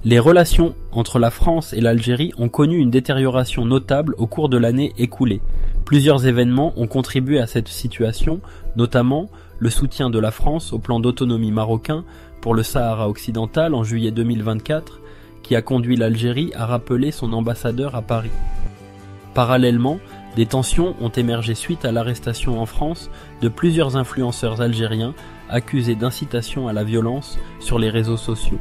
Les relations entre la France et l'Algérie ont connu une détérioration notable au cours de l'année écoulée. Plusieurs événements ont contribué à cette situation, notamment le soutien de la France au plan d'autonomie marocain pour le Sahara occidental en juillet 2024, qui a conduit l'Algérie à rappeler son ambassadeur à Paris. Parallèlement, des tensions ont émergé suite à l'arrestation en France de plusieurs influenceurs algériens accusés d'incitation à la violence sur les réseaux sociaux.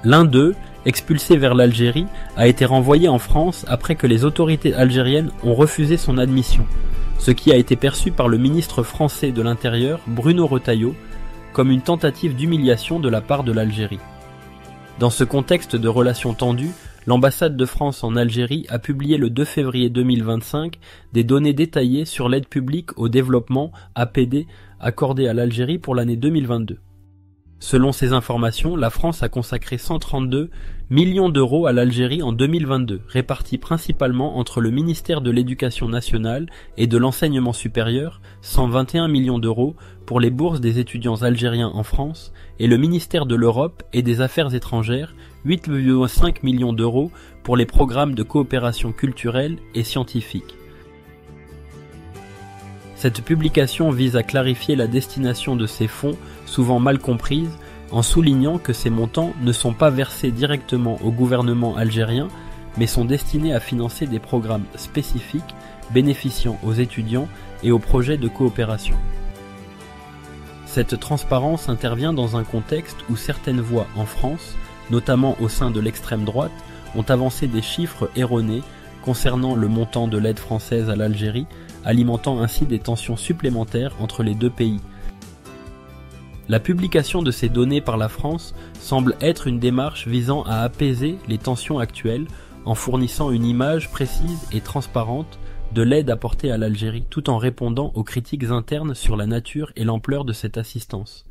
L'un d'eux, expulsé vers l'Algérie, a été renvoyé en France après que les autorités algériennes ont refusé son admission, ce qui a été perçu par le ministre français de l'Intérieur, Bruno Retailleau, comme une tentative d'humiliation de la part de l'Algérie. Dans ce contexte de relations tendues, l'ambassade de France en Algérie a publié le 2 février 2025 des données détaillées sur l'aide publique au développement APD accordée à l'Algérie pour l'année 2022. Selon ces informations, la France a consacré 132 millions d'euros à l'Algérie en 2022, répartis principalement entre le ministère de l'Éducation nationale et de l'Enseignement supérieur, 121 millions d'euros pour les bourses des étudiants algériens en France, et le ministère de l'Europe et des Affaires étrangères, 8,5 millions d'euros pour les programmes de coopération culturelle et scientifique. Cette publication vise à clarifier la destination de ces fonds, souvent mal comprises, en soulignant que ces montants ne sont pas versés directement au gouvernement algérien, mais sont destinés à financer des programmes spécifiques bénéficiant aux étudiants et aux projets de coopération. Cette transparence intervient dans un contexte où certaines voix en France, notamment au sein de l'extrême droite, ont avancé des chiffres erronés concernant le montant de l'aide française à l'Algérie, alimentant ainsi des tensions supplémentaires entre les deux pays. La publication de ces données par la France semble être une démarche visant à apaiser les tensions actuelles en fournissant une image précise et transparente de l'aide apportée à l'Algérie tout en répondant aux critiques internes sur la nature et l'ampleur de cette assistance.